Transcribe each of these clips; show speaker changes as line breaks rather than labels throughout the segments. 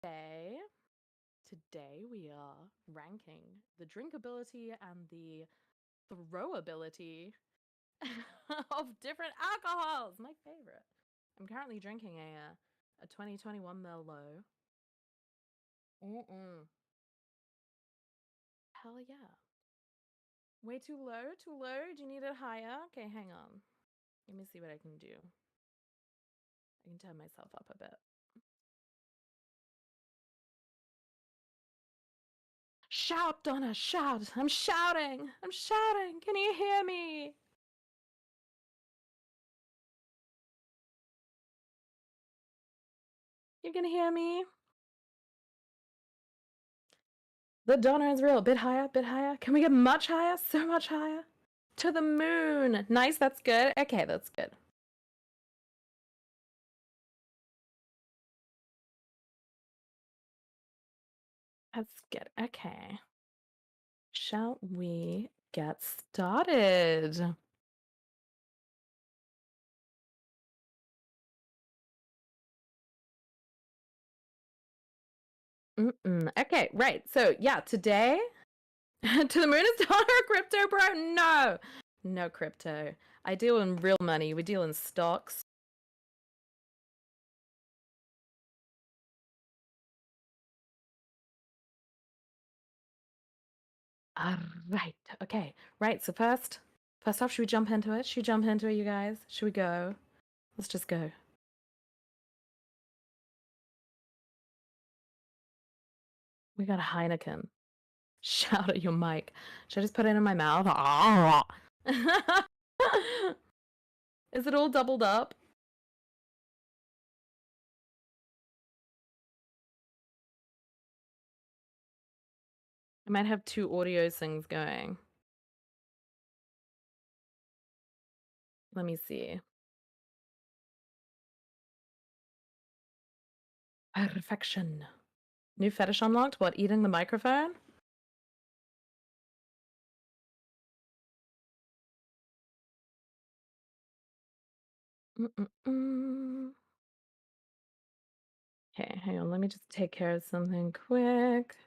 Today we are ranking the drinkability and the throwability of different alcohols. My favorite. I'm currently drinking a 2021 Merlot. Hell yeah. Way too low? Too low? Do you need it higher? Okay, hang on. Let me see what I can do. I can turn myself up a bit. Shout, Donna, shout! I'm shouting! I'm shouting! Can you hear me? You can hear me? The Donna is real. A bit higher, bit higher. Can we get much higher? So much higher. To the moon. Nice, that's good. Okay, that's good. That's good. Okay. Shall we get started? Okay, right. So, yeah, today, to the moon is Donna crypto, bro? No. No crypto. I deal in real money. We deal in stocks. Right. Okay. Right. So first off, should we jump into it? Should we jump into it, you guys? Should we go? Let's just go. We got a Heineken. Shout at your mic. Should I just put it in my mouth? Is it all doubled up? I might have two audio things going. Let me see. Perfection. New fetish unlocked? What, eating the microphone? Okay, hang on. Let me just take care of something quick.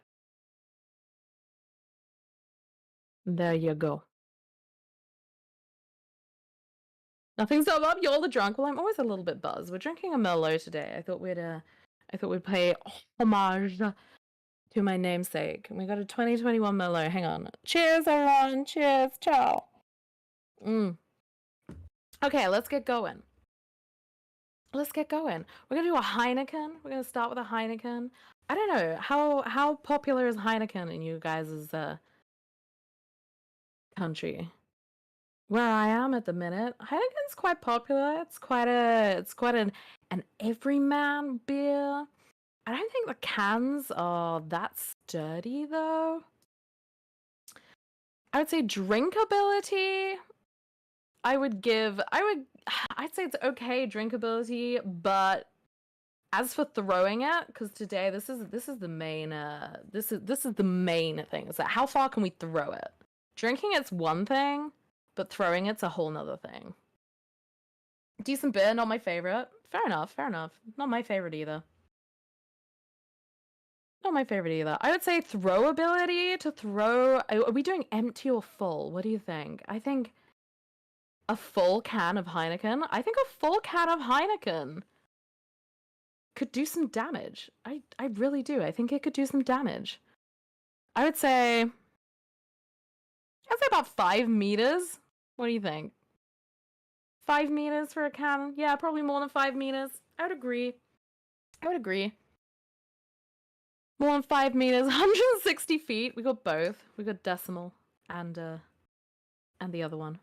There you go. Nothing's up. You all are drunk. Well, I'm always a little bit buzzed. We're drinking a Merlot today. I thought we'd pay homage to my namesake. And we got a 2021 Merlot. Hang on. Cheers, everyone. Cheers. Ciao. Okay, let's get going. We're gonna do a Heineken. We're gonna start with a Heineken. I don't know how popular is Heineken in you guys' country. Where I am at the minute, Heineken's quite popular. It's quite an everyman beer. I don't think the cans are that sturdy though. I would say drinkability. I'd say it's okay drinkability, but as for throwing it, because today this is the main this is the main thing. Is that how far can we throw it? Drinking it's one thing, but throwing it's a whole nother thing. Decent beer, not my favorite. Fair enough. Not my favorite either. I would say throwability to throw. Are we doing empty or full? What do you think? I think a full can of Heineken. I think a full can of Heineken could do some damage. I really do. I think it could do some damage. I'd say about 5 meters. What do you think? 5 meters for a can? Yeah, probably more than 5 meters. I would agree. More than 5 meters, 160 feet. We got both. We got decimal and the other one.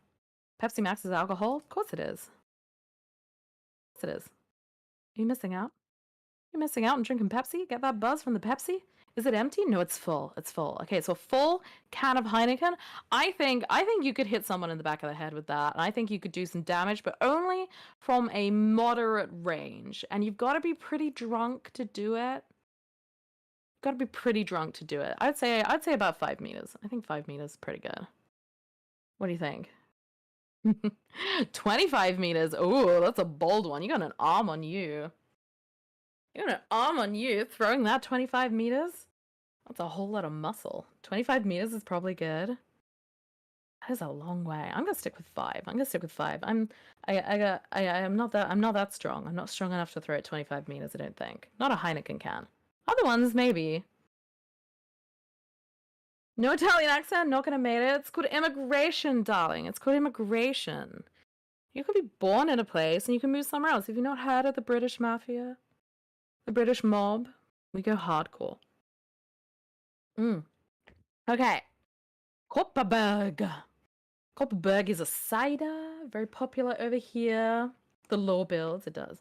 Pepsi Max is alcohol? Of course it is. Are you missing out? You're missing out on drinking Pepsi? Get that buzz from the Pepsi? Is it empty? No, it's full. Okay, so a full can of Heineken. I think you could hit someone in the back of the head with that. And I think you could do some damage, but only from a moderate range. And you've got to be pretty drunk to do it. I'd say about 5 meters. I think 5 meters is pretty good. What do you think? 25 meters. Ooh, that's a bold one. You got an arm on you. You know, arm on you throwing that 25 meters? That's a whole lot of muscle. 25 meters is probably good. That is a long way. I'm gonna stick with 5. I'm gonna stick with 5. I'm not that strong. I'm not strong enough to throw it 25 meters, I don't think. Not a Heineken can. Other ones, maybe. No Italian accent, not gonna make it. It's called immigration, darling. It's called immigration. You could be born in a place and you can move somewhere else. Have you not heard of the British Mafia? The British mob? We go hardcore. Okay. Kopparberg. Kopparberg is a cider, very popular over here. The law builds, it does.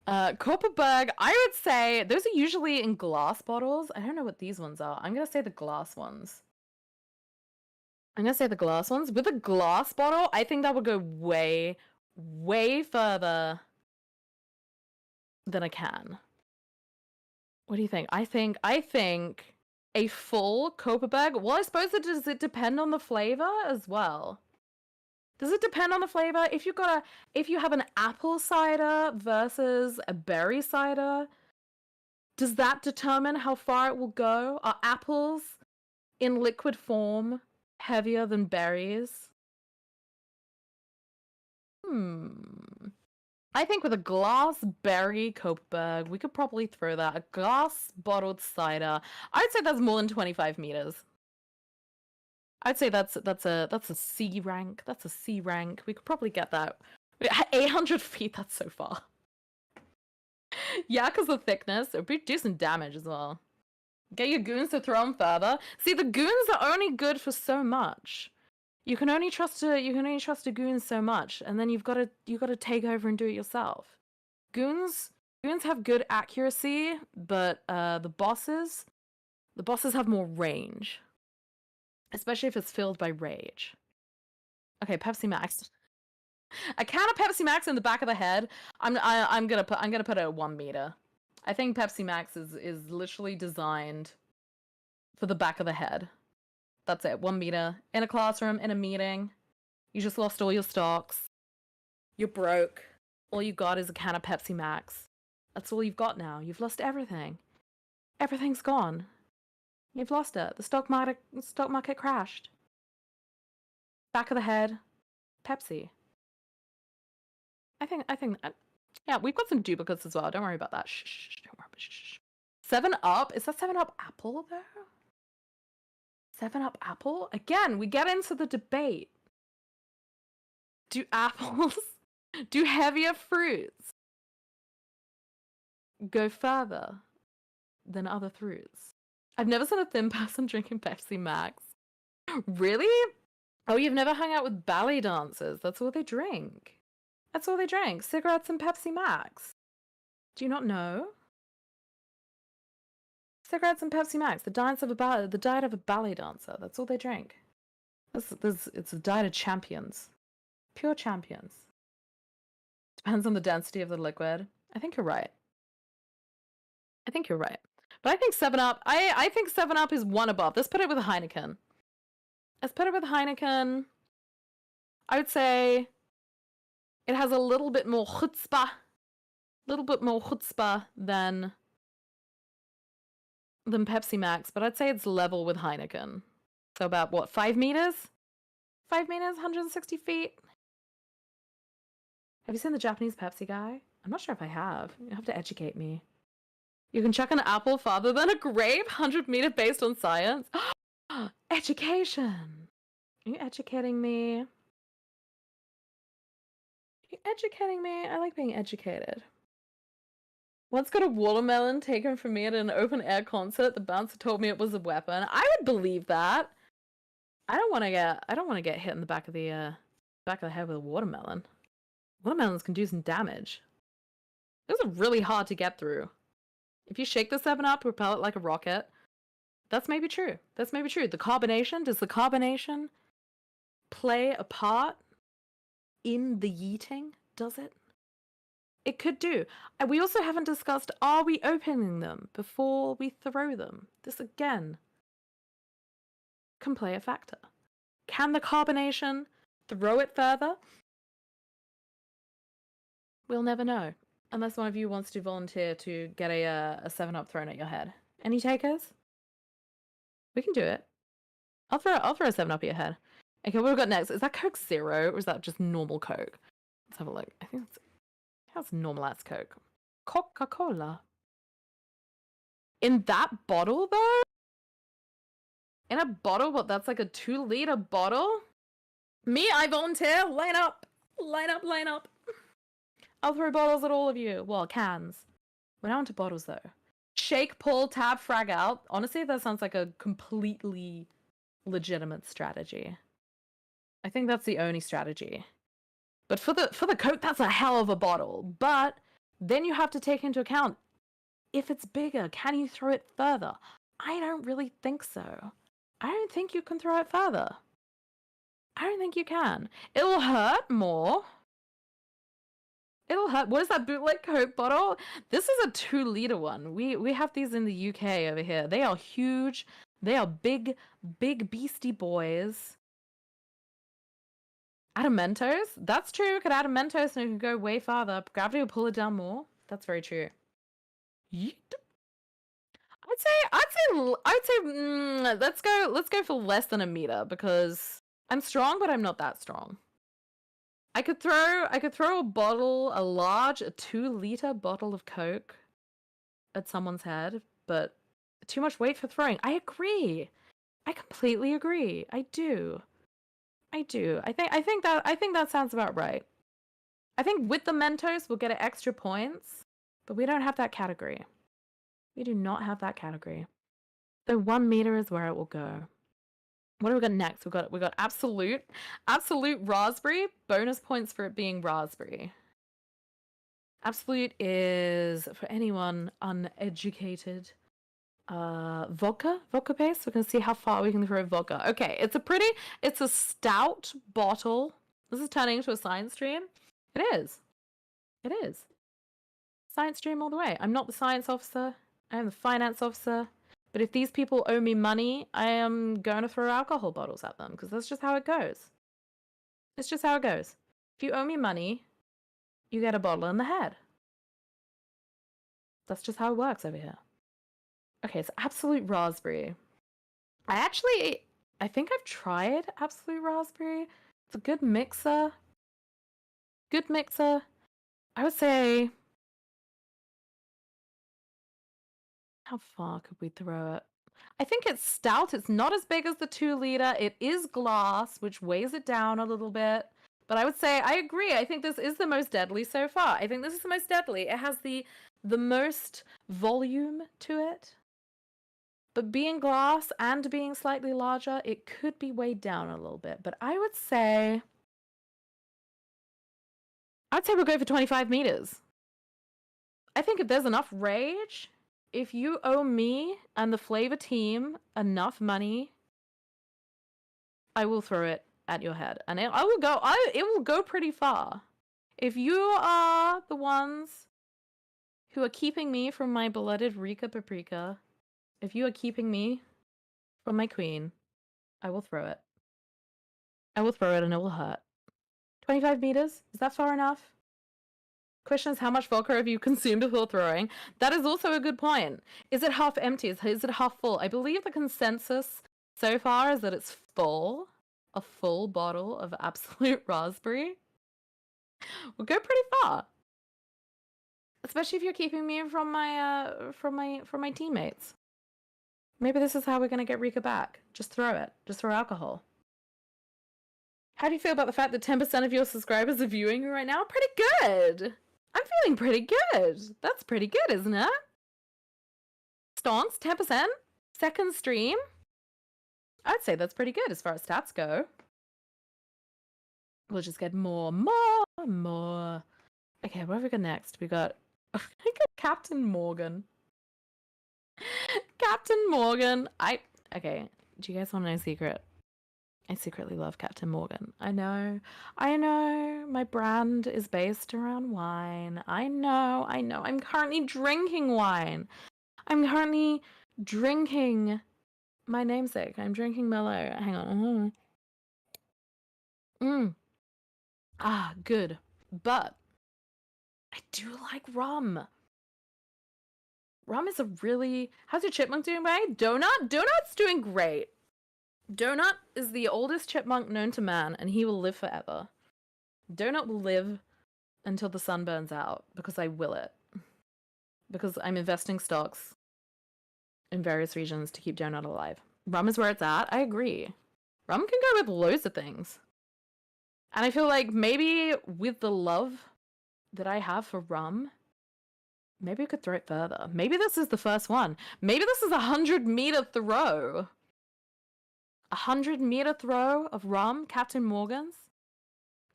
Kopparberg, I would say those are usually in glass bottles. I don't know what these ones are. I'm gonna say the glass ones. I'm gonna say the glass ones. With a glass bottle, I think that would go way, way further than a can. What do you think? I think a full Kopparberg. Well, I suppose does it depend on the flavor as well? Does it depend on the flavor? If you have an apple cider versus a berry cider, does that determine how far it will go? Are apples in liquid form heavier than berries? I think with a glass berry Kopparberg, we could probably throw that. A glass bottled cider. I'd say that's more than 25 meters. I'd say that's a C rank. That's a C rank. We could probably get that. 800 feet, that's so far. Yeah, because the thickness. It would do some damage as well. Get your goons to throw them further. See, the goons are only good for so much. You can only trust a goon so much, and then you've got to take over and do it yourself. Goons have good accuracy, but the bosses have more range, especially if it's filled by rage. Okay, Pepsi Max. A can of Pepsi Max in the back of the head. I'm gonna put it at 1 meter. I think Pepsi Max is literally designed for the back of the head. That's it. 1 meter. In a classroom, in a meeting. You just lost all your stocks. You're broke. All you got is a can of Pepsi Max. That's all you've got now. You've lost everything. Everything's gone. You've lost it. The stock market crashed. Back of the head. Pepsi. I think yeah, we've got some duplicates as well. Don't worry about that. Shh, don't worry. Shh. 7-Up? Is that 7-Up apple though? 7-Up apple? Again, we get into the debate. Do apples, do heavier fruits go further than other fruits? I've never seen a thin person drinking Pepsi Max. Really? Oh, you've never hung out with ballet dancers. That's all they drink. That's all they drink. Cigarettes and Pepsi Max. Do you not know? Cigarettes and Pepsi Max. The diet of a ballet dancer. That's all they drink. It's a diet of champions. Pure champions. Depends on the density of the liquid. I think you're right. But I think 7-Up, I think 7-Up is one above. Let's put it with Heineken. I would say it has a little bit more chutzpah. Than Pepsi Max, but I'd say it's level with Heineken. So about, what, 5 meters? 5 meters, 160 feet? Have you seen the Japanese Pepsi guy? I'm not sure if I have. You have to educate me. You can chuck an apple farther than a grape? 100-meter based on science? Education! Are you educating me? I like being educated. Once got a watermelon taken from me at an open-air concert. The bouncer told me it was a weapon. I would believe that. I don't want to get hit in the back of the head with a watermelon. Watermelons can do some damage. Those are really hard to get through. If you shake the 7-Up, propel it like a rocket. That's maybe true. Does the carbonation play a part in the yeeting? Does it? It could do. And we also haven't discussed, are we opening them before we throw them? This, again, can play a factor. Can the carbonation throw it further? We'll never know. Unless one of you wants to volunteer to get a 7-Up thrown at your head. Any takers? We can do it. I'll throw a 7-Up at your head. Okay, what have we got next? Is that Coke Zero or is that just normal Coke? Let's have a look. I think that's normal ass Coke. Coca-Cola. In that bottle though? In a bottle, but that's like a 2-liter bottle? Me, I volunteer. Line up. Line up, line up. I'll throw bottles at all of you. Well, cans. We're now into bottles though. Shake, pull, tap, frag out. Honestly, that sounds like a completely legitimate strategy. I think that's the only strategy. But for the Coke, that's a hell of a bottle. But then you have to take into account, if it's bigger, can you throw it further? I don't really think so. I don't think you can throw it further. I don't think you can. It'll hurt more. It'll hurt. What is that bootleg Coke bottle? This is a 2-liter one. We have these in the UK over here. They are huge. They are big, big beastie boys. Add a Mentos? That's true. We could add a Mentos and it could go way farther. Gravity will pull it down more. That's very true. Yeet. I'd say let's go for less than a meter because I'm strong, but I'm not that strong. I could throw a bottle, a large, a 2-liter bottle of Coke at someone's head, but too much weight for throwing. I agree. I completely agree. I do. I think that sounds about right. I think with the Mentos we'll get extra points, but we don't have that category. We do not have that category. So 1 meter is where it will go. What do we got next? We got absolute raspberry. Bonus points for it being raspberry. Absolute is for anyone uneducated. Vodka paste. We're gonna see how far we can throw vodka. Okay, it's a stout bottle. This is turning into a science stream. It is. Science stream all the way. I'm not the science officer. I am the finance officer. But if these people owe me money, I am going to throw alcohol bottles at them because that's just how it goes. It's just how it goes. If you owe me money, you get a bottle in the head. That's just how it works over here. Okay, it's absolute raspberry. I think I've tried absolute raspberry. It's a good mixer. Good mixer. I would say... How far could we throw it? I think it's stout. It's not as big as the 2-liter. It is glass, which weighs it down a little bit. But I would say, I agree. I think this is the most deadly so far. I think this is the most deadly. It has the most volume to it. But being glass and being slightly larger, it could be weighed down a little bit. But I would say we'll go for 25 meters. I think if there's enough rage, if you owe me and the flavor team enough money, I will throw it at your head. And it will go pretty far. If you are the ones who are keeping me from my beloved Rika Paprika, if you are keeping me from my queen, I will throw it. I will throw it and it will hurt. 25 meters? Is that far enough? Question is, how much vodka have you consumed before throwing? That is also a good point. Is it half empty? Is it half full? I believe the consensus so far is that it's full. A full bottle of absolute raspberry. We'll go pretty far. Especially if you're keeping me from my teammates. Maybe this is how we're gonna get Rika back. Just throw it. Just throw alcohol. How do you feel about the fact that 10% of your subscribers are viewing you right now? Pretty good. I'm feeling pretty good. That's pretty good, isn't it? Stonks, 10%. Second stream. I'd say that's pretty good as far as stats go. We'll just get more. Okay, what have we got next? We got Captain Morgan. Captain Morgan. Okay, do you guys want to know a secret? I secretly love Captain Morgan. I know. My brand is based around wine. I know. I'm currently drinking wine. I'm currently drinking my namesake. I'm drinking Merlot. Hang on. Ah, good. But I do like rum. Rum is a really... How's your chipmunk doing, Bay? Donut's doing great. Donut is the oldest chipmunk known to man, and he will live forever. Donut will live until the sun burns out, because I will it. Because I'm investing stocks in various regions to keep Donut alive. Rum is where it's at. I agree. Rum can go with loads of things. And I feel like maybe with the love that I have for rum, maybe we could throw it further. Maybe this is the first one. Maybe this is a 100-meter throw. A 100-meter throw of rum, Captain Morgan's.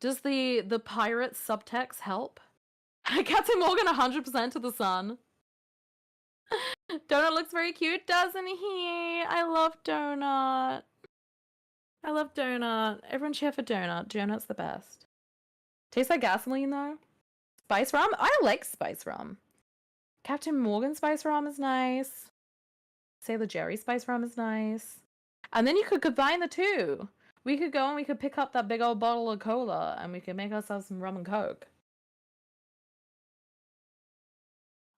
Does the pirate subtext help? Captain Morgan 100% to the sun. Donut looks very cute, doesn't he? I love Donut. I love Donut. Everyone cheer for Donut. Donut's the best. Tastes like gasoline, though. Spice rum? I like spice rum. Captain Morgan spice rum is nice. Sailor Jerry spice rum is nice. And then you could combine the two. We could go and we could pick up that big old bottle of cola and we could make ourselves some rum and coke.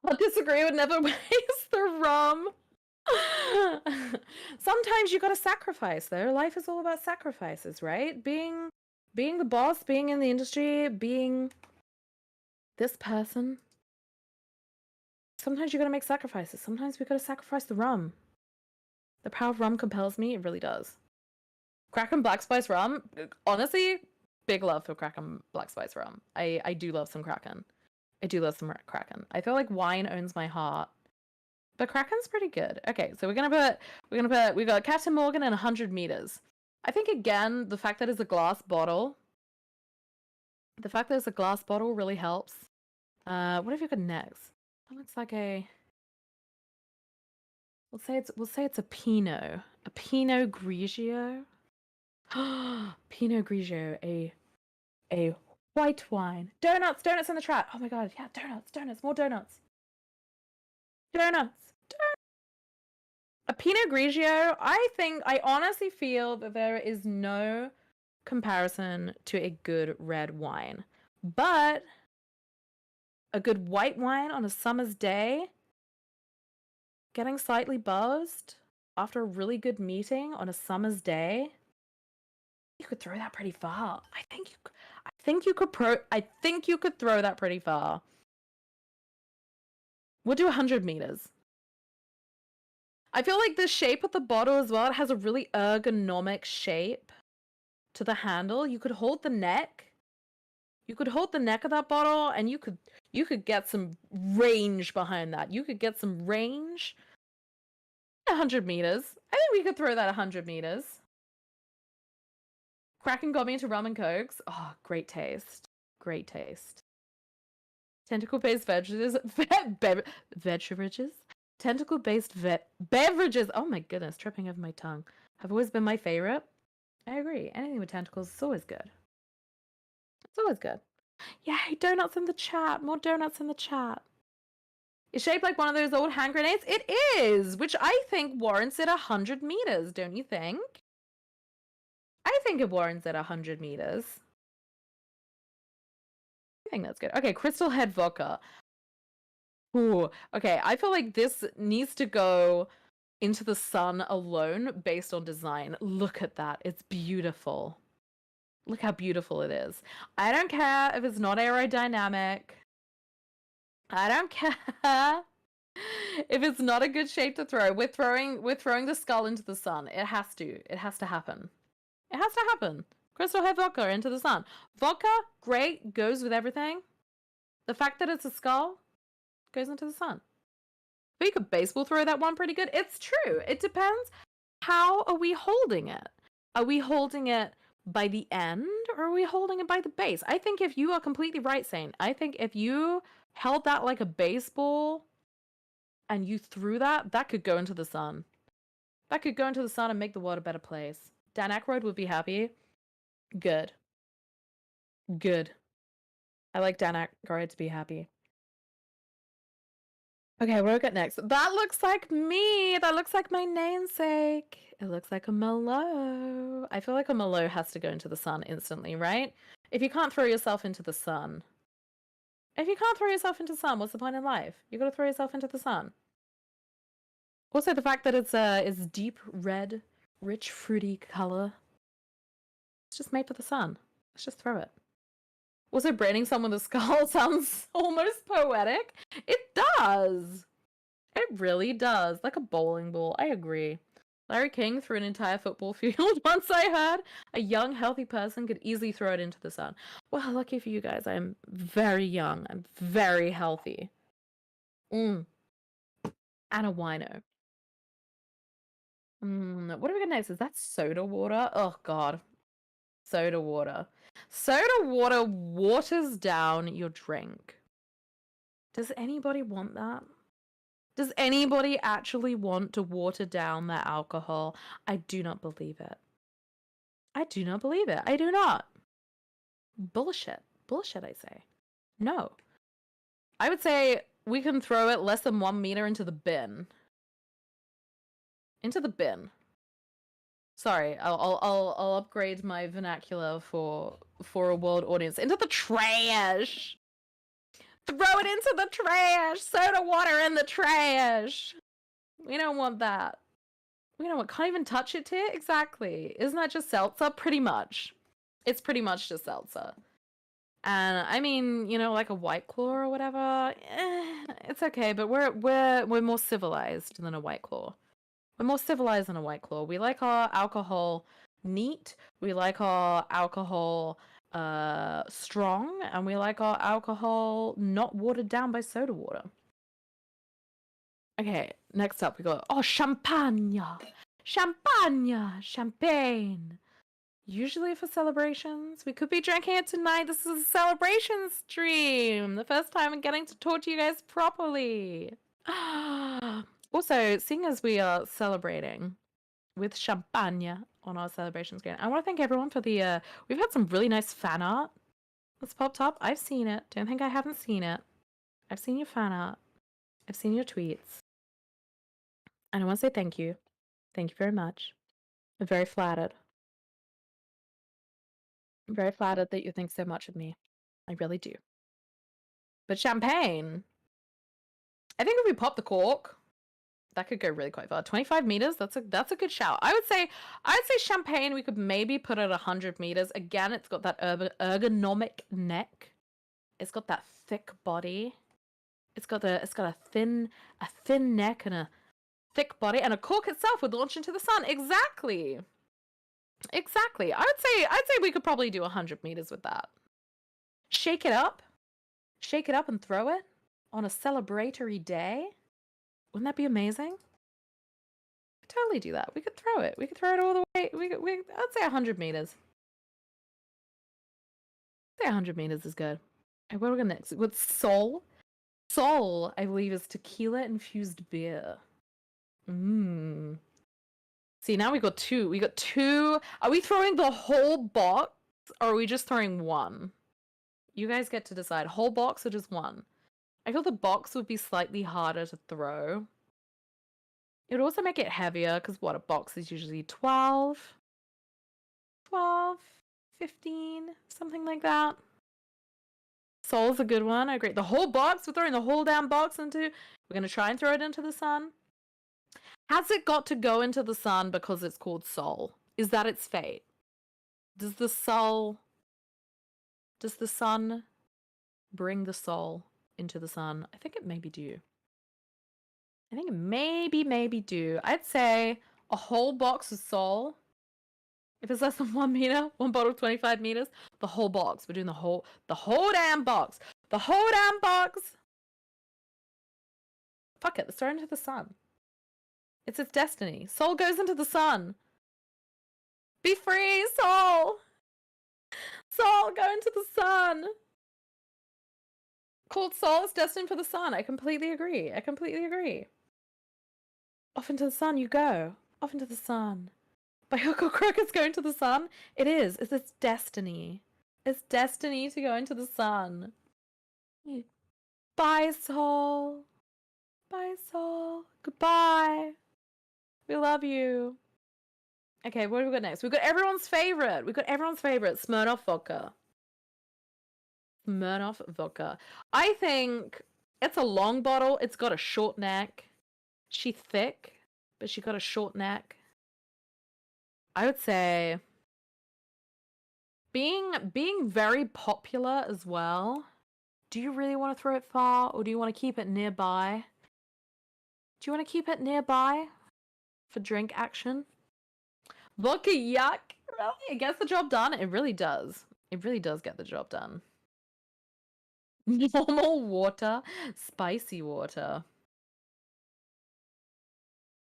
I'll disagree, would never waste the rum. Sometimes you gotta sacrifice, though. Life is all about sacrifices, right? Being the boss, being in the industry, being this person. Sometimes you gotta make sacrifices. Sometimes we gotta sacrifice the rum. The power of rum compels me. It really does. Kraken Black Spice rum. Honestly, big love for Kraken Black Spice rum. I do love some Kraken. I do love some Kraken. I feel like wine owns my heart. But Kraken's pretty good. Okay, so we got Captain Morgan and 100 meters. I think again, the fact that it's a glass bottle. The fact that it's a glass bottle really helps. What have you got next? That looks like a... We'll say it's a Pinot. A Pinot Grigio. Pinot Grigio, a white wine. Donuts in the chat. Oh my god, yeah, donuts, more donuts. Donuts. A Pinot Grigio, I honestly feel that there is no comparison to a good red wine. But a good white wine on a summer's day, getting slightly buzzed after a really good meeting on a summer's day, you could throw that pretty far. I think you could throw that pretty far. We'll do 100 meters. I feel like the shape of the bottle as well, it has a really ergonomic shape to the handle. You could hold the neck. You could hold the neck of that bottle and you could get some range behind that. You could get some range. 100 meters. I think we could throw that 100 meters. Kraken got me into rum and cokes. Oh, great taste. Great taste. Tentacle-based beverages. Beverages? Tentacle-based beverages. Oh my goodness, tripping over my tongue. Have always been my favorite. I agree. Anything with tentacles is always good. It's always good. Yay, donuts in the chat. More donuts in the chat. It's shaped like one of those old hand grenades. It is, which I think warrants it 100 meters, don't you think? I think it warrants it 100 meters. I think that's good. Okay, Crystal Head Vodka. Ooh, okay, I feel like this needs to go into the sun alone based on design. Look at that. It's beautiful. Look how beautiful it is. I don't care if it's not aerodynamic. I don't care if it's not a good shape to throw. We're throwing the skull into the sun. It has to. It has to happen. It has to happen. Crystal Head Vodka into the sun. Vodka, great, goes with everything. The fact that it's a skull goes into the sun. But you could baseball throw that one pretty good. It's true. It depends. How are we holding it? Are we holding it by the end or are we holding it by the base? I think if you are completely right, Saint, I think if you held that like a baseball and you threw that, that could go into the sun. That could go into the sun and make the world a better place. Dan Aykroyd would be happy. Good. Good. I like Dan Aykroyd to be happy. Okay, what do we got next? That looks like me. That looks like my namesake. It looks like a Merlot. I feel like a Merlot has to go into the sun instantly, right? If you can't throw yourself into the sun, If you can't throw yourself into the sun, what's the point in life? You gotta throw yourself into the sun. Also, the fact that it's deep red, rich, fruity color. It's just made for the sun. Let's just throw it. Also, branding someone with a skull sounds almost poetic. It does. It really does. Like a bowling ball. I agree. Larry King threw an entire football field once, I heard. A young, healthy person could easily throw it into the sun. Well, lucky for you guys, I'm very young. I'm very healthy. And a wino. What do we got next? Is that soda water? Oh, God. Soda water. Soda water waters down your drink. Does anybody want that? Does anybody actually want to water down their alcohol? I do not believe it. I do not believe it. I do not. Bullshit. Bullshit, I say. No. I would say we can throw it less than 1 meter into the bin. Into the bin. Sorry, I'll upgrade my vernacular for a world audience. Into the trash! Throw it into the trash! Soda water in the trash! We don't want that. We don't want, can't even touch it here? Exactly. Isn't that just seltzer? Pretty much. It's pretty much just seltzer. And I mean, you know, like a White Claw or whatever, it's okay, but we're more civilized than a White Claw. We're more civilized than a White Claw. We like our alcohol neat, we like our alcohol strong, and we like our alcohol not watered down by soda water. Okay, next up we got, oh, champagne! Champagne! Usually for celebrations. We could be drinking it tonight. This is a celebration stream. The first time I'm getting to talk to you guys properly. Also, seeing as we are celebrating with champagne on our celebration screen, I want to thank everyone for the, we've had some really nice fan art that's popped up. I've seen it. Don't think I haven't seen it. I've seen your fan art. I've seen your tweets. And I want to say thank you. Thank you very much. I'm very flattered. I'm very flattered that you think so much of me. I really do. But champagne, I think if we pop the cork, that could go really quite far. 25 meters, that's a good shout. I'd say champagne, we could maybe put it 100 meters. Again, it's got that ergonomic neck. It's got that thick body. It's got a thin neck and a thick body, and a cork itself would launch into the sun. Exactly. Exactly. I'd say we could probably do 100 meters with that. Shake it up and throw it on a celebratory day. Wouldn't that be amazing? We'd totally do that. We could throw it. We could throw it all the way. I'd say 100 meters. I'd say 100 meters is good. And what are we gonna next? With Sol? Sol, I believe, is tequila infused beer. See, now we got two. We got two. Are we throwing the whole box, or are we just throwing one? You guys get to decide. Whole box or just one? I feel the box would be slightly harder to throw. It would also make it heavier, because what, a box is usually 12, 15, something like that. Sol's a good one. I agree. The whole box? We're throwing the whole damn box into... We're going to try and throw it into the sun? Has it got to go into the sun because it's called Sol? Is that its fate? Does the sun bring the soul into the sun? I think it maybe do. I think it maybe do. I'd say a whole box of Sol. If it's less than 1 meter, one bottle 25 meters, the whole box. We're doing the whole damn box. The whole damn box. Fuck it, let's throw it into the sun. It's its destiny. Sol goes into the sun. Be free, Sol! Sol, go into the sun! Called Sol is destined for the sun. I completely agree. Off into the sun you go. Off into the sun. By hook or crook, it's going to the sun. It is. It's its destiny. It's destiny to go into the sun. Bye, Sol. Bye, Sol. Goodbye. We love you. Okay, what do we got next? We've got everyone's favorite. Smirnoff vodka. Smirnoff vodka. I think it's a long bottle. It's got a short neck. She's thick, but she got a short neck. I would say being very popular as well. Do you really want to throw it far, or do you want to keep it nearby? Do you want to keep it nearby for drink action? Vodka yuck. Really? It gets the job done? It really does. It really does get the job done. Normal water, spicy water.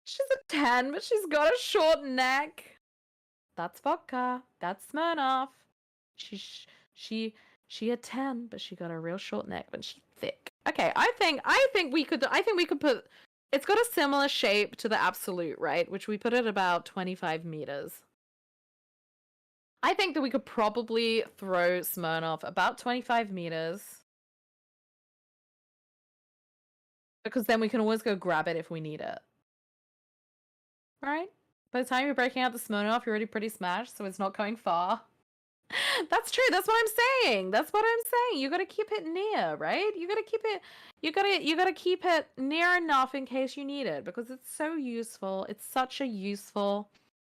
She's a 10, but she's got a short neck. That's vodka. That's Smirnoff. She a 10, but she got a real short neck, but she's thick. Okay, I think we could put. It's got a similar shape to the Absolute, right? Which we put at about 25 meters. I think that we could probably throw Smirnoff about 25 meters. Because then we can always go grab it if we need it. Right? By the time you're breaking out the Smirnoff, you're already pretty smashed, so it's not going far. That's true. That's what I'm saying. That's what I'm saying. You gotta keep it near, right? You gotta keep it. You gotta keep it near enough in case you need it, because it's so useful. It's such a useful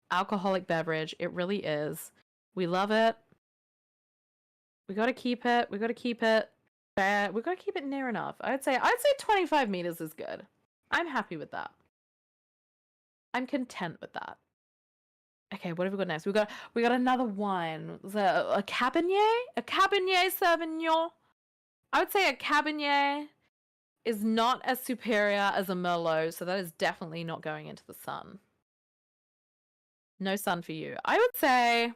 alcoholic beverage. It really is. We love it. We gotta keep it. We gotta keep it. We gotta keep it near enough. I'd say 25 meters is good. I'm happy with that. I'm content with that. Okay, what have we got next? We got another one. A Cabernet? A Cabernet Sauvignon? I would say a Cabernet is not as superior as a Merlot, so that is definitely not going into the sun. No sun for you. I would say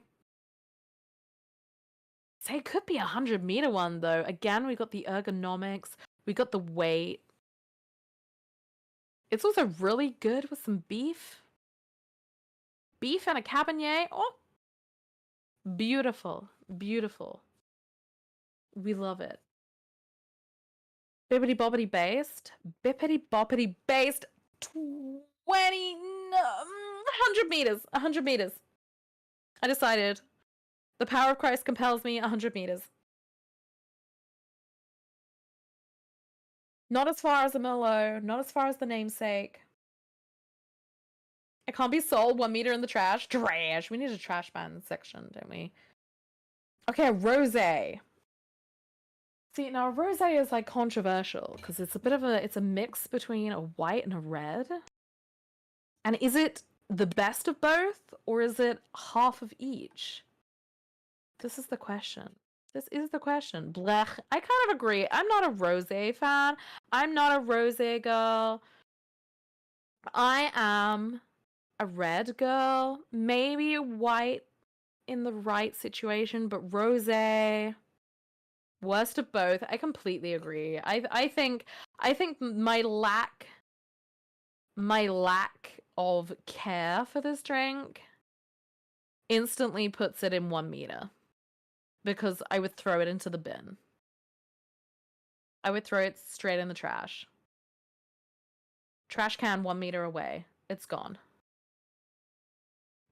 it could be a 100-meter one, though. Again, we got the ergonomics. We got the weight. It's also really good with some beef. Beef and a Cabernet. Oh, beautiful. Beautiful. We love it. Bippity boppity based. Bippity boppity based. 100 meters. 100 meters. I decided. The power of Christ compels me. 100 meters. Not as far as a Merlot. Not as far as the namesake. It can't be sold 1 meter in the trash. Trash. We need a trash ban section, don't we? Okay, rosé. See, now rosé is like controversial because it's a bit of it's a mix between a white and a red. And is it the best of both, or is it half of each? This is the question. This is the question. Blech. I kind of agree. I'm not a rosé fan. I'm not a rosé girl. I am a red girl, maybe a white in the right situation, but rosé, worst of both. I completely agree. I think my lack of care for this drink instantly puts it in 1 meter, because I would throw it into the bin. I would throw it straight in the trash. Trash can 1 meter away. It's gone.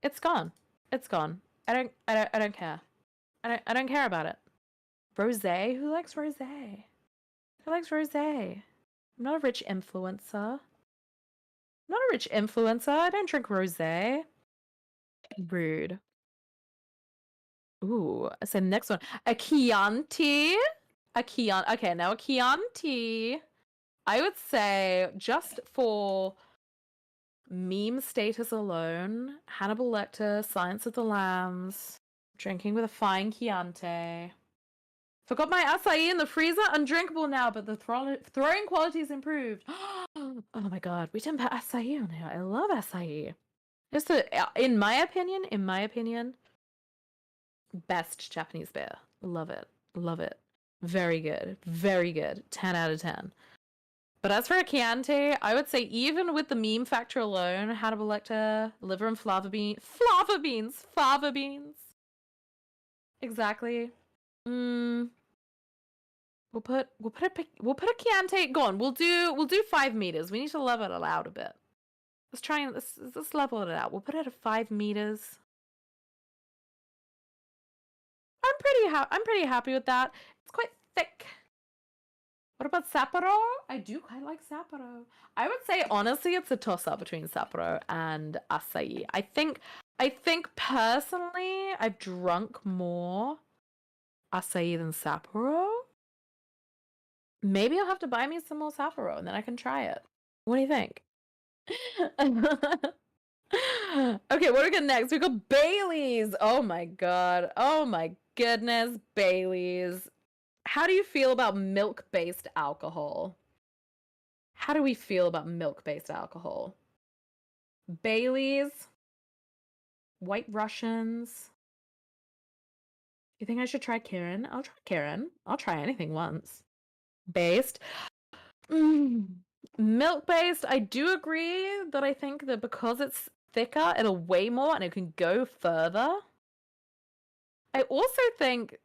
It's gone. It's gone. I don't care. I don't care about it. Rosé? Who likes rosé? Who likes rosé? I'm not a rich influencer. I don't drink rosé. Rude. Ooh, so the next one. A Chianti. Okay, now a Chianti. I would say, just for meme status alone, Hannibal Lecter, Silence of the Lambs, drinking with a fine Chianti. Forgot my acai in the freezer. Undrinkable now, but the throwing quality is improved. Oh my god, we didn't put acai on here. I love acai. Just in my opinion, best Japanese beer. Love it. Love it. Very good. Very good. 10 out of 10. But as for a Chianti, I would say even with the meme factor alone, Hannibal Lecter, liver and fava beans. Fava beans. Exactly. We'll put a Chianti. Go on. We'll do 5 meters. We need to level it out a bit. Let's try and let's level it out. We'll put it at 5 meters. I'm pretty happy with that. It's quite thick. What about Sapporo? I do quite like Sapporo. I would say honestly, it's a toss-up between Sapporo and Acai. I think personally, I've drunk more Acai than Sapporo. Maybe I'll have to buy me some more Sapporo and then I can try it. What do you think? Okay, what do we got next? We got Bailey's. Oh my god. Oh my goodness, Bailey's. How do you feel about milk-based alcohol? How do we feel about milk-based alcohol? Bailey's, White Russians. You think I should try Karen? I'll try Karen. I'll try anything once. Based. Milk-based, I do agree that I think that because it's thicker, it'll weigh more and it can go further. I also think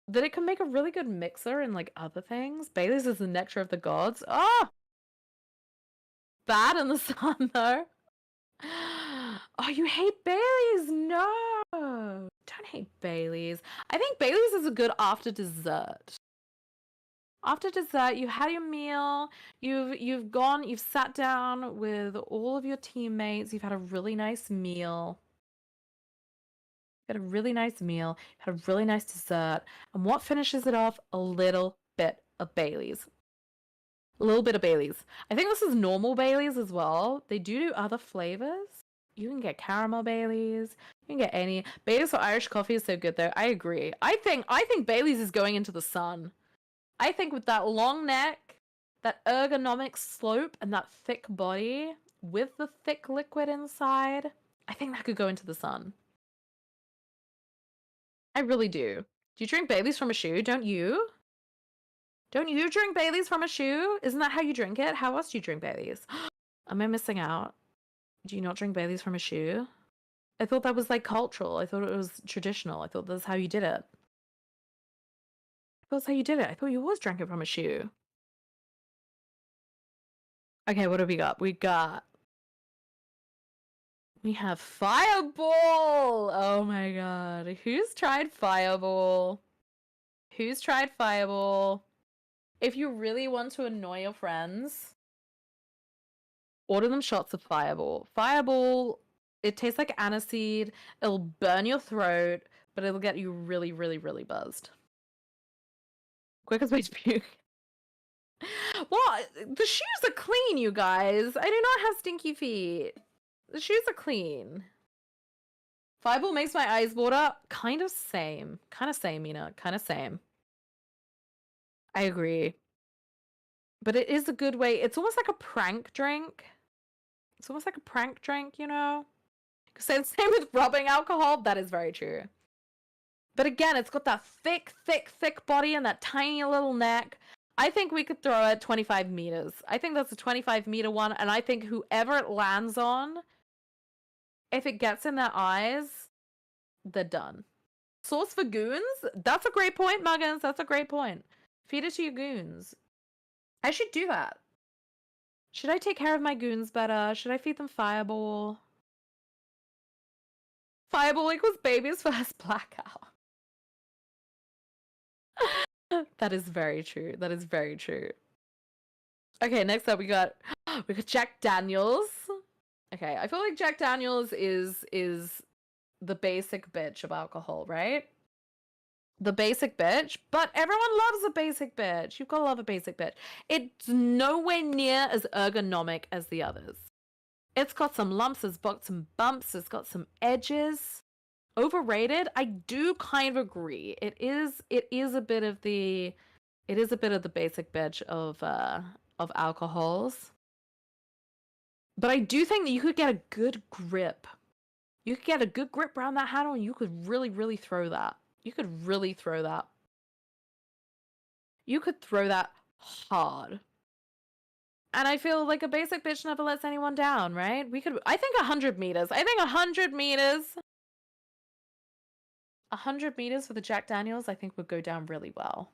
that it can make a really good mixer in like other things. Bailey's is the nectar of the gods. Oh! Bad in the sun though. Oh, you hate Bailey's? No. Don't hate Bailey's. I think Bailey's is a good after dessert. After dessert, you had your meal, you've sat down with all of your teammates, you've had a really nice meal. You've had a really nice meal, you've had a really nice dessert, and what finishes it off? A little bit of Bailey's. A little bit of Bailey's. I think this is normal Bailey's as well. They do other flavors. You can get caramel Baileys. You can get any. Baileys for Irish coffee is so good though. I agree. I think Bailey's is going into the sun. I think with that long neck, that ergonomic slope, and that thick body with the thick liquid inside, I think that could go into the sun. I really do. Do you drink Baileys from a shoe? Don't you? Don't you drink Baileys from a shoe? Isn't that how you drink it? How else do you drink Baileys? Am I missing out? Do you not drink Baileys from a shoe? I thought that was like cultural. I thought it was traditional. I thought that's how you did it. I thought that's how you did it. I thought you always drank it from a shoe. Okay, what do we got? We have Fireball! Oh my god. Who's tried Fireball? Who's tried Fireball? If you really want to annoy your friends, order them shots of Fireball. Fireball, it tastes like aniseed. It'll burn your throat, but it'll get you really, really, really buzzed. Quickest way to puke. Well, the shoes are clean, you guys. I do not have stinky feet. The shoes are clean. Fireball makes my eyes water. Kind of same. Kind of same, Mina. Kind of same. I agree. But it is a good way. It's almost like a prank drink. It's almost like a prank drink, you know? Same with rubbing alcohol. That is very true. But again, it's got that thick, thick, thick body and that tiny little neck. I think we could throw it 25 meters. I think that's a 25-meter one. And I think whoever it lands on, if it gets in their eyes, they're done. Sauce for goons? That's a great point, Muggins. That's a great point. Feed it to your goons. I should do that. Should I take care of my goons better? Should I feed them Fireball? Fireball equals baby's first blackout. That is very true. That is very true. Okay, next up we got Jack Daniels. Okay, I feel like Jack Daniels is the basic bitch of alcohol, right? The basic bitch, but everyone loves a basic bitch. You've got to love a basic bitch. It's nowhere near as ergonomic as the others. It's got some lumps, it's got some bumps, it's got some edges. Overrated? I do kind of agree. It is a bit of the basic bitch of alcohols. But I do think that you could get a good grip. You could get a good grip around that handle and you could really, really throw that. You could really throw that. You could throw that hard. And I feel like a basic bitch never lets anyone down, right? I think 100 meters. I think 100 meters. 100 meters for the Jack Daniels, I think would go down really well.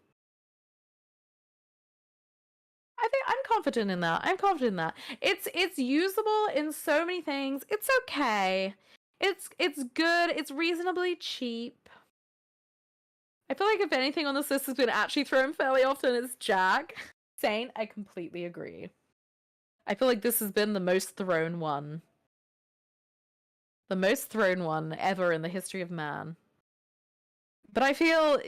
I think I'm confident in that. I'm confident in that. It's usable in so many things. It's okay. It's good. It's reasonably cheap. I feel like if anything on this list has been actually thrown fairly often, it's Jack. Saint, I completely agree. I feel like this has been the most thrown one. The most thrown one ever in the history of man. But I feel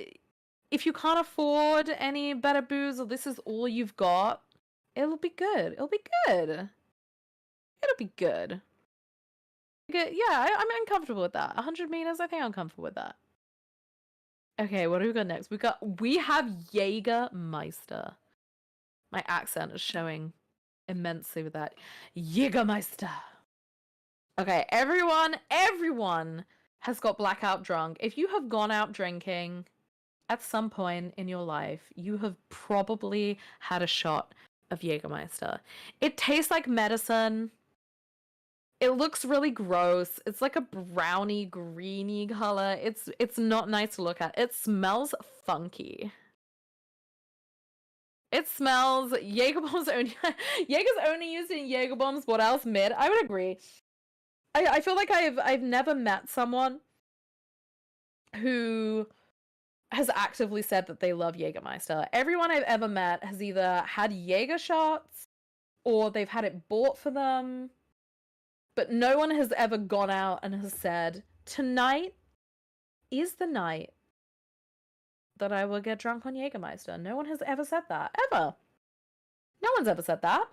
if you can't afford any better booze or this is all you've got, it'll be good. It'll be good. It'll be good. Yeah, I'm uncomfortable with that. 100 meters, I think I'm comfortable with that. Okay, what do we got next? We have Jägermeister. My accent is showing immensely with that. Jägermeister. Okay, everyone has got blackout drunk. If you have gone out drinking at some point in your life, you have probably had a shot of Jägermeister. It tastes like medicine. It looks really gross. It's like a browny, greeny color. It's not nice to look at. It smells funky. It smells Jaeger bombs only. Jaeger's only used in Jaeger bombs. What else? Mid. I would agree. I feel like I've never met someone who has actively said that they love Jägermeister. Everyone I've ever met has either had Jaeger shots or they've had it bought for them. But no one has ever gone out and has said, tonight is the night that I will get drunk on Jägermeister. No one has ever said that. Ever. No one's ever said that.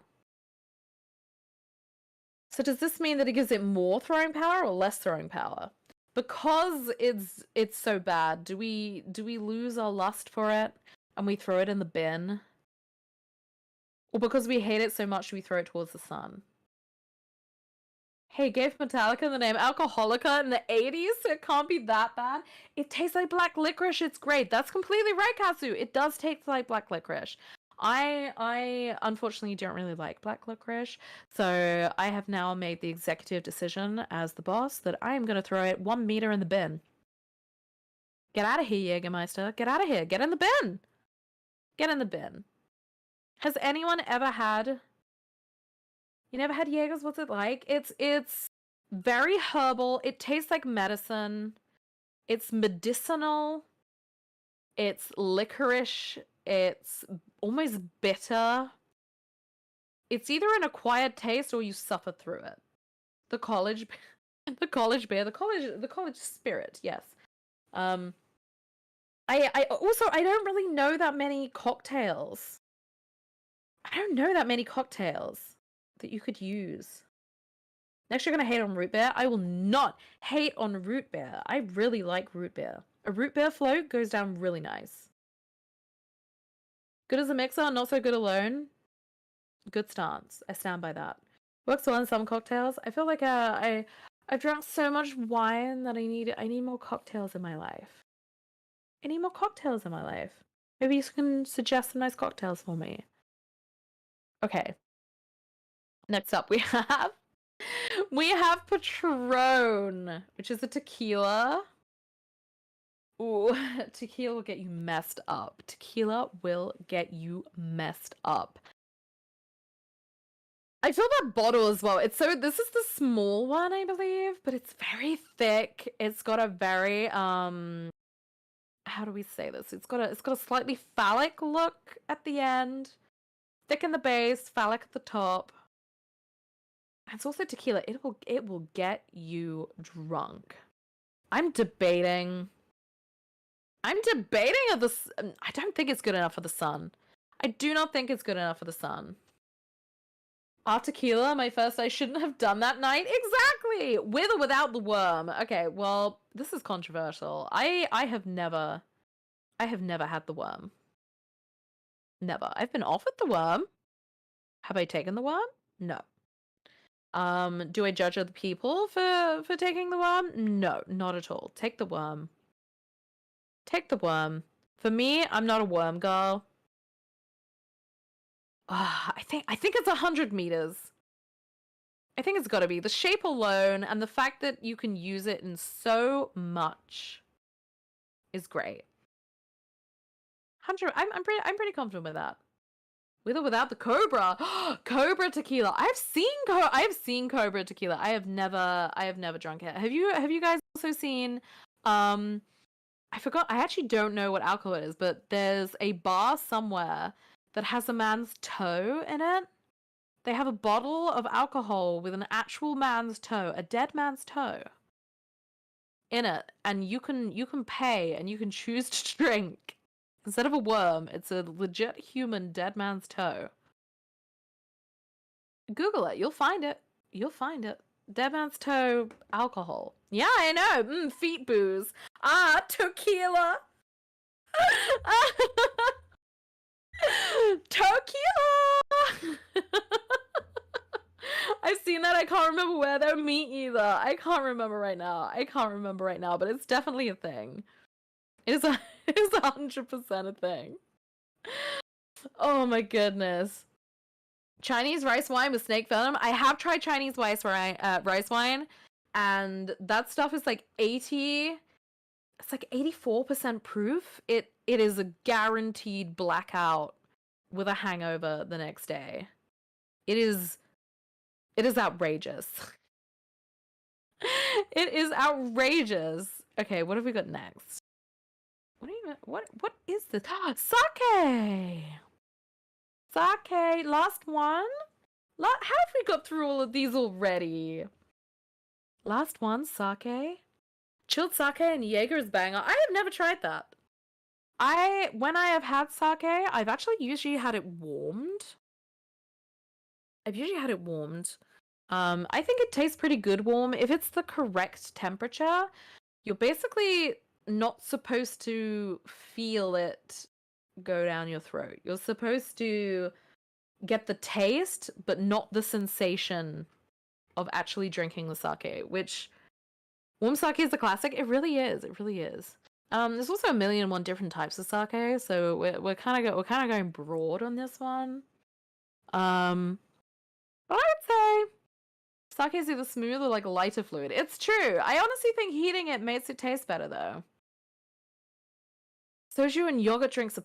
So does this mean that it gives it more throwing power or less throwing power? Because it's so bad, do we lose our lust for it and we throw it in the bin? Or because we hate it so much, do we throw it towards the sun? Hey, gave Metallica the name Alcoholica in the 80s, so it can't be that bad. It tastes like black licorice. It's great. That's completely right, Katsu. It does taste like black licorice. I unfortunately don't really like black licorice, so I have now made the executive decision as the boss that I am going to throw it 1 meter in the bin. Get out of here, Jägermeister. Get out of here. Get in the bin. Get in the bin. Has anyone ever had... You never had Jaegers? What's it like? It's very herbal. It tastes like medicine. It's medicinal. It's licorice. It's almost bitter. It's either an acquired taste or you suffer through it. The college beer, the college spirit, yes. I also I don't really know that many cocktails. I don't know that many cocktails that you could use. Next, you're gonna hate on root beer. I will not hate on root beer. I really like root beer. A root beer float goes down really nice. Good as a mixer, not so good alone. Good stance. I stand by that. Works well in some cocktails. I feel like I've drunk so much wine that I need more cocktails in my life. I need more cocktails in my life. Maybe you can suggest some nice cocktails for me. Okay. Next up, we have Patron, which is a tequila. Ooh, tequila will get you messed up. Tequila will get you messed up. I feel that bottle as well. This is the small one, I believe, but it's very thick. It's got a very how do we say this? It's got a slightly phallic look at the end. Thick in the base, phallic at the top. It's also tequila. It will get you drunk. I'm debating of this. I don't think it's good enough for the sun. I do not think it's good enough for the sun. Our tequila, my first. I shouldn't have done that night. Exactly. With or without the worm. Okay. Well, this is controversial. I have never had the worm. Never. I've been offered the worm. Have I taken the worm? No. Do I judge other people for taking the worm? No, not at all. Take the worm. Take the worm. For me, I'm not a worm girl. I think it's 100 meters. I think it's got to be the shape alone, and the fact that you can use it in so much is great. 100. I'm pretty confident with that. With or without the Cobra. Cobra tequila. I've seen Cobra tequila. I have never drunk it. Have you guys also seen I forgot. I actually don't know what alcohol it is, but there's a bar somewhere that has a man's toe in it. They have a bottle of alcohol with an actual man's toe, a dead man's toe, in it, and you can pay and you can choose to drink. Instead of a worm, it's a legit human dead man's toe. Google it. You'll find it. You'll find it. Dead man's toe alcohol. Yeah, I know. Feet booze. Ah, tequila. Tequila. I've seen that. I can't remember where though. Me either. I can't remember right now. But it's definitely a thing. It is 100% a thing. Oh my goodness. Chinese rice wine with snake venom. I have tried Chinese rice wine, and that stuff is like 80. It's like 84% proof. It is a guaranteed blackout with a hangover the next day. It is outrageous. It is outrageous. Okay, what have we got next? What is this? Sake! Sake, last one? How have we got through all of these already? Last one, sake. Chilled sake and Jaeger's banger. I have never tried that. When I have had sake, I've actually usually had it warmed. I think it tastes pretty good warm. If it's the correct temperature, you're basically not supposed to feel it go down your throat. You're supposed to get the taste, but not the sensation of actually drinking the sake, which warm sake is the classic. It really is. It really is. There's also 1,000,001 different types of sake, so we're kind of going broad on this one. But I would say sake is either smooth or like lighter fluid. It's true. I honestly think heating it makes it taste better though. Soju and yogurt drinks are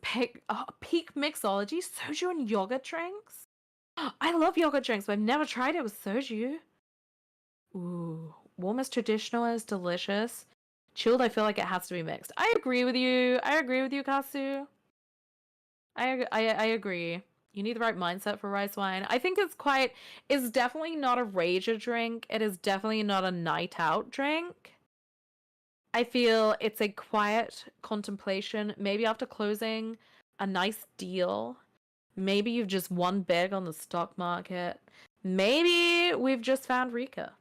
peak mixology. Soju and yogurt drinks? I love yogurt drinks, but I've never tried it with soju. Ooh, warm is traditional and is delicious. Chilled, I feel like it has to be mixed. I agree with you. Kasu. I agree. You need the right mindset for rice wine. I think it's definitely not a rager drink. It is definitely not a night out drink. I feel it's a quiet contemplation. Maybe after closing a nice deal. Maybe you've just won big on the stock market. Maybe we've just found Rika.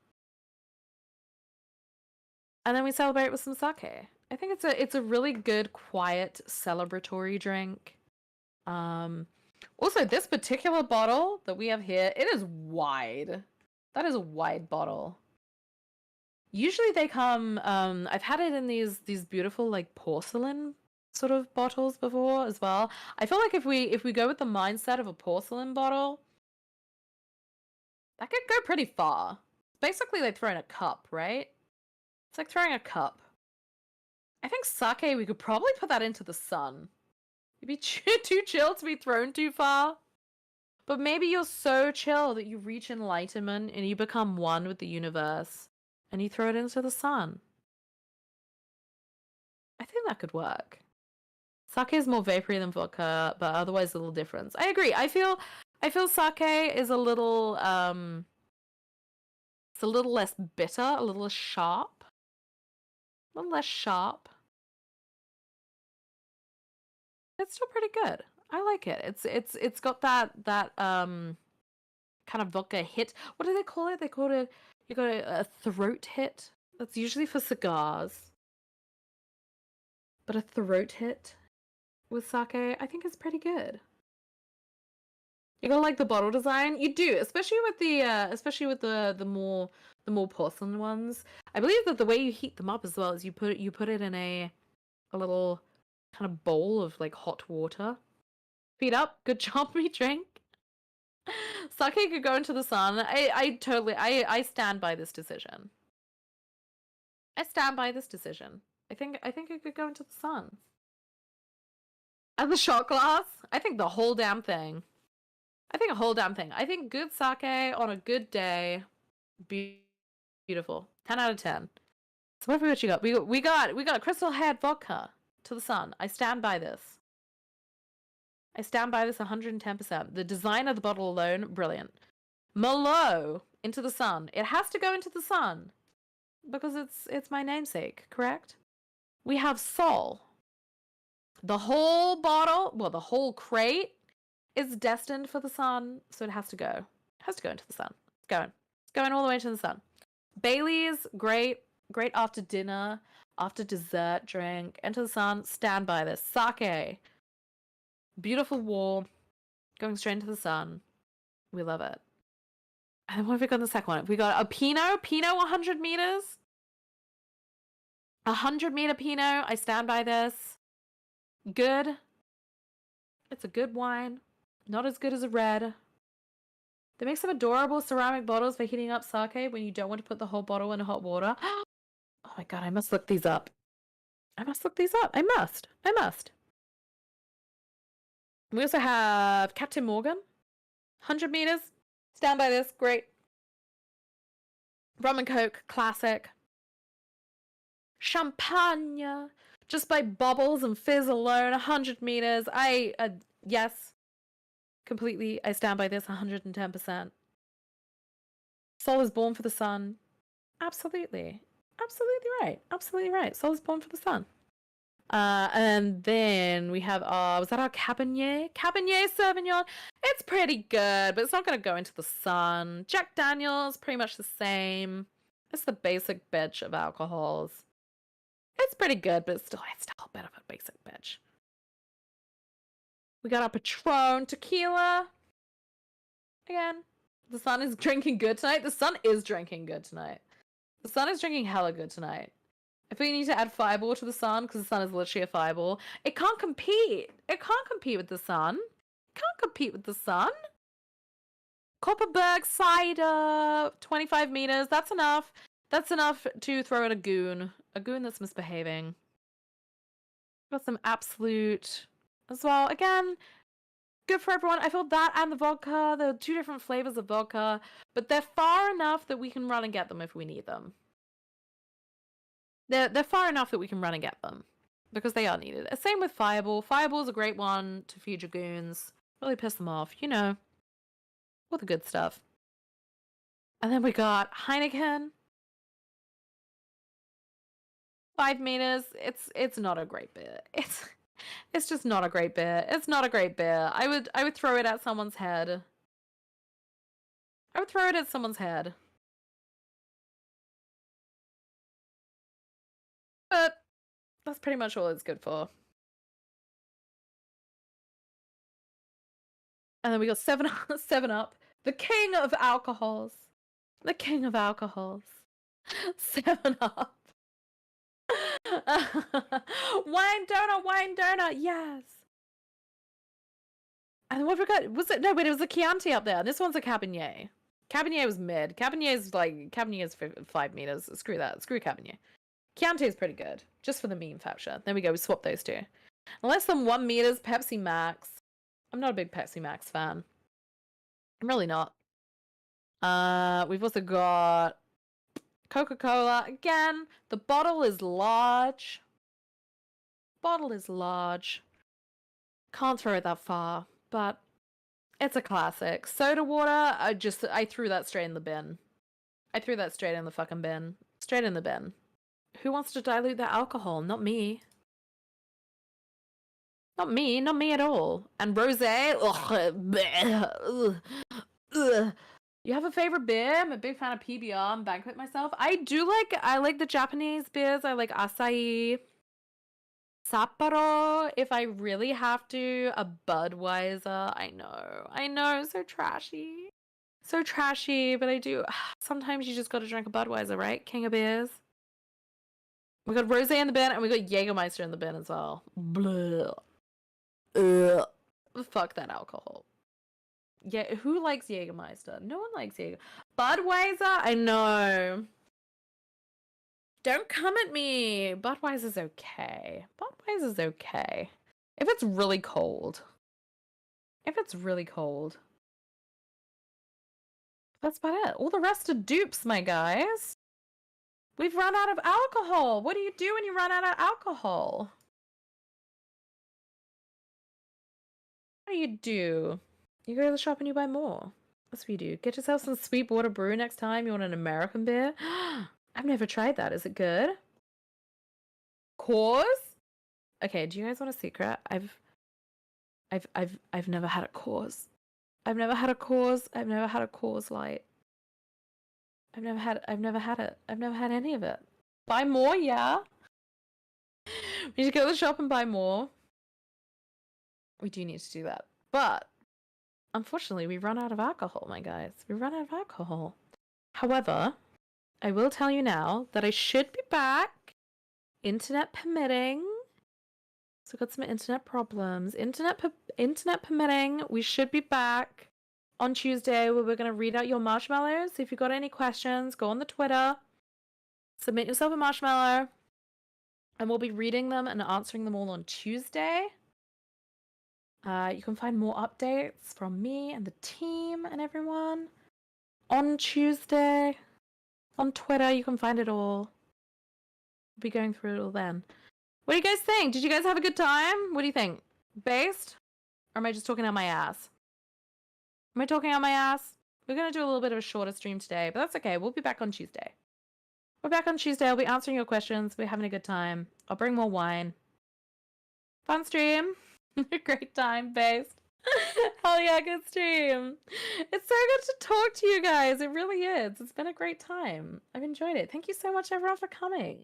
And then we celebrate with some sake. I think it's a really good, quiet, celebratory drink. Also, this particular bottle that we have here, it is wide. That is a wide bottle. Usually they come, I've had it in these beautiful like porcelain sort of bottles before as well. I feel like if we go with the mindset of a porcelain bottle, that could go pretty far. Basically like throwing a cup, right? It's like throwing a cup. I think sake, we could probably put that into the sun. You'd be too chill to be thrown too far. But maybe you're so chill that you reach enlightenment and you become one with the universe. And you throw it into the sun. I think that could work. Sake is more vapory than vodka, but otherwise a little difference. I agree. I feel sake is a little it's a little less bitter, a little sharp. A little less sharp. It's still pretty good. I like it. It's got that kind of vodka hit. What do they call it? They call it you got a throat hit. That's usually for cigars. But a throat hit with sake, I think is pretty good. You gotta like the bottle design. You do, especially with the more porcelain ones. I believe that the way you heat them up as well is you put it in a little kind of bowl of like hot water. Feet up, good job, me drink. Sake could go into the sun. I stand by this decision. I think it could go into the sun. As a shot glass, I think the whole damn thing. I think good sake on a good day, beautiful. 10 out of 10. So what you got? We got Crystal Head vodka. to the sun. I stand by this. I stand by this 110%. The design of the bottle alone, brilliant. Merlot, into the sun. It has to go into the sun because it's my namesake, correct? We have Sol. The whole bottle, well, the whole crate is destined for the sun, so it has to go. It has to go into the sun. It's going. It's going all the way to the sun. Bailey's, great. Great after dinner, after dessert drink. Into the sun, stand by this. Sake. Beautiful warm, going straight into the sun. We love it. And then what have we got in the second one? We got a Pinot 100 meters. 100-meter Pinot. I stand by this. Good. It's a good wine. Not as good as a red. They make some adorable ceramic bottles for heating up sake when you don't want to put the whole bottle in hot water. Oh my god, I must look these up. I must. We also have Captain Morgan. 100 meters. Stand by this. Great. Rum and Coke. Classic. Champagne. Just by bubbles and fizz alone. 100 meters. Yes. Completely. I stand by this 110%. Sol is born for the sun. Absolutely. Absolutely right. Absolutely right. Sol is born for the sun. And then we have was that our Cabernet? Cabernet Sauvignon. It's pretty good, but it's not going to go into the sun. Jack Daniel's, pretty much the same. It's the basic bitch of alcohols. It's pretty good, but it's still a bit of a basic bitch. We got our Patron tequila. Again, the sun is drinking good tonight. The sun is drinking good tonight. The sun is drinking hella good tonight. I think you need to add fireball to the sun because the sun is literally a fireball. It can't compete. It can't compete with the sun. It can't compete with the sun. Kopparberg cider, 25 meters. That's enough. That's enough to throw at a goon. A goon that's misbehaving. Got some absolute as well. Again, good for everyone. I feel that and the vodka. There are two different flavors of vodka, but they're far enough that we can run and get them if we need them. They're far enough that we can run and get them because they are needed. Same with Fireball. Fireball's a great one to feed your goons. Really piss them off, you know. All the good stuff. And then we got Heineken. 5 meters. It's not a great beer. It's just not a great beer. It's not a great beer. I would throw it at someone's head. I would throw it at someone's head. But that's pretty much all it's good for. And then we got 7 Up, the king of alcohols. The king of alcohols. 7 Up. Wine donut, yes. And what we got? Was it? No, wait, it was a Chianti up there. This one's a Cabernet. Cabernet was mid. Cabernet is 5 meters. Screw that. Screw Cabernet. Chianti is pretty good, just for the meme factor. There we go. We swapped those two. Less than 1 meters, Pepsi Max. I'm not a big Pepsi Max fan. I'm really not. We've also got Coca-Cola. Again, the bottle is large. Bottle is large. Can't throw it that far, but it's a classic. Soda water, I threw that straight in the bin. I threw that straight in the fucking bin. Straight in the bin. Who wants to dilute their alcohol? Not me. Not me. Not me at all. And rosé? Ugh. Ugh. You have a favorite beer? I'm a big fan of PBR and Banquet myself. I like the Japanese beers. I like Asahi. Sapporo, if I really have to. A Budweiser. I know. So trashy. So trashy, but I do. Sometimes you just gotta drink a Budweiser, right? King of beers. We got rosé in the bin, and we got Jägermeister in the bin as well. Blah. Ugh. Fuck that alcohol. Yeah, who likes Jägermeister? No one likes Jäger. Budweiser? I know. Don't come at me. Budweiser's okay. Budweiser's okay. If it's really cold. That's about it. All the rest are dupes, my guys. We've run out of alcohol. What do you do when you run out of alcohol? do you do? You go to the shop and you buy more. That's what you do. Get yourself some Sweetwater Brew next time. You want an American beer? I've never tried that. Is it good? Coors? Okay, do you guys want a secret? I've never had a Coors. I've never had a Coors. I've never had a Coors Light. I've never had it. I've never had any of it. Buy more, yeah. We need to go to the shop and buy more. We do need to do that. But unfortunately, we run out of alcohol, my guys. We run out of alcohol. However, I will tell you now that I should be back, internet permitting. So we've got some internet problems. Internet permitting, we should be back on Tuesday where we're going to read out your marshmallows. If you've got any questions, go on the Twitter, submit yourself a marshmallow, and we'll be reading them and answering them all on Tuesday. You can find more updates from me and the team and everyone on Tuesday. On Twitter, you can find it all. We'll be going through it all then. What do you guys think? Did you guys have a good time? What do you think? Based? Or am I just talking out my ass? Am I talking out my ass? We're going to do a little bit of a shorter stream today, but that's okay. We'll be back on Tuesday. We're back on Tuesday. I'll be answering your questions. We're having a good time. I'll bring more wine. Fun stream. Great time, Based. Hell yeah, good stream. It's so good to talk to you guys. It really is. It's been a great time. I've enjoyed it. Thank you so much, everyone, for coming.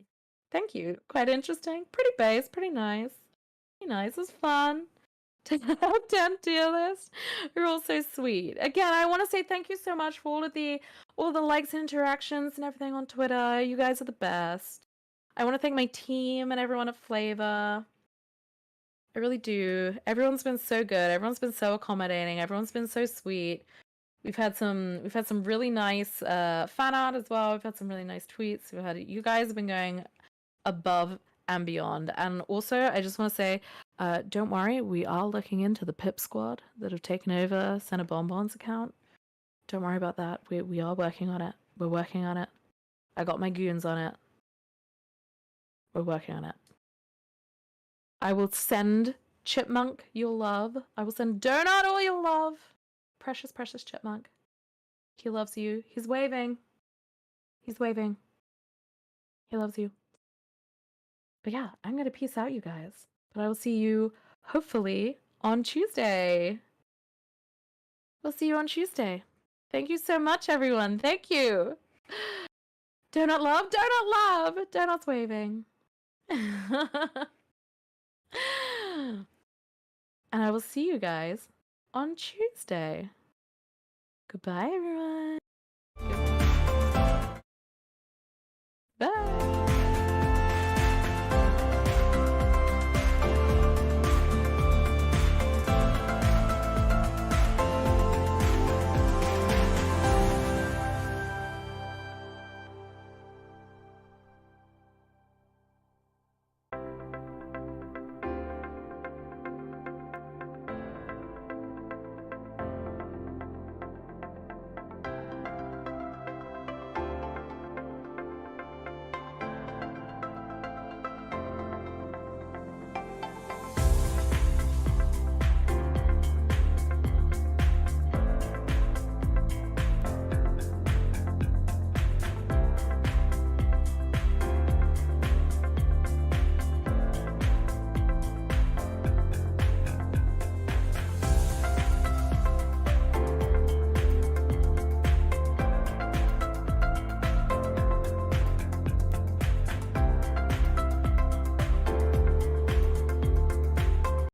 Thank you. Quite interesting. Pretty based. Pretty nice. Pretty nice. It was fun. 10 out of 10 tier list. You're all so sweet. Again, I want to say thank you so much for all the likes and interactions and everything on Twitter. You guys are the best. I want to thank my team and everyone at Flavor. I really do. Everyone's been so good. Everyone's been so accommodating. Everyone's been so sweet. We've had some really nice fan art as well. We've had some really nice tweets. You guys have been going above and beyond. And also, I just want to say, don't worry, we are looking into the Pip Squad that have taken over Senator Bonbon's account. Don't worry about that. We are working on it. We're working on it. I got my goons on it. We're working on it. I will send Chipmunk your love. I will send Donut all your love. Precious, precious Chipmunk. He loves you. He's waving. He's waving. He loves you. But yeah, I'm going to peace out, you guys. But I will see you, hopefully, on Tuesday. We'll see you on Tuesday. Thank you so much, everyone. Thank you. Donut love. Donut love. Donut's waving. And I will see you guys on Tuesday. Goodbye, everyone. Bye.